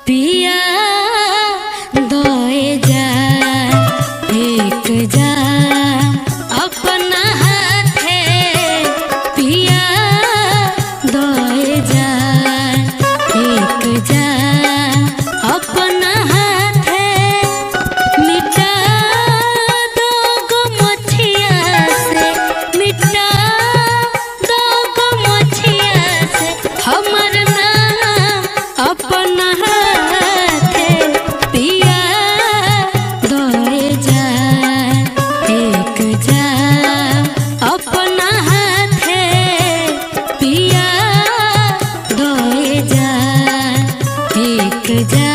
पिया दोए जा एक जा अपना हाथे पिया दोए जा एक जा अपना हाथे मिटा दो गो मछिया से मिटा दो गो मछिया से हमर नाम अपना हाथे पिया दोए जा एक जा अपना हाथे पिया दोए जा एक जा।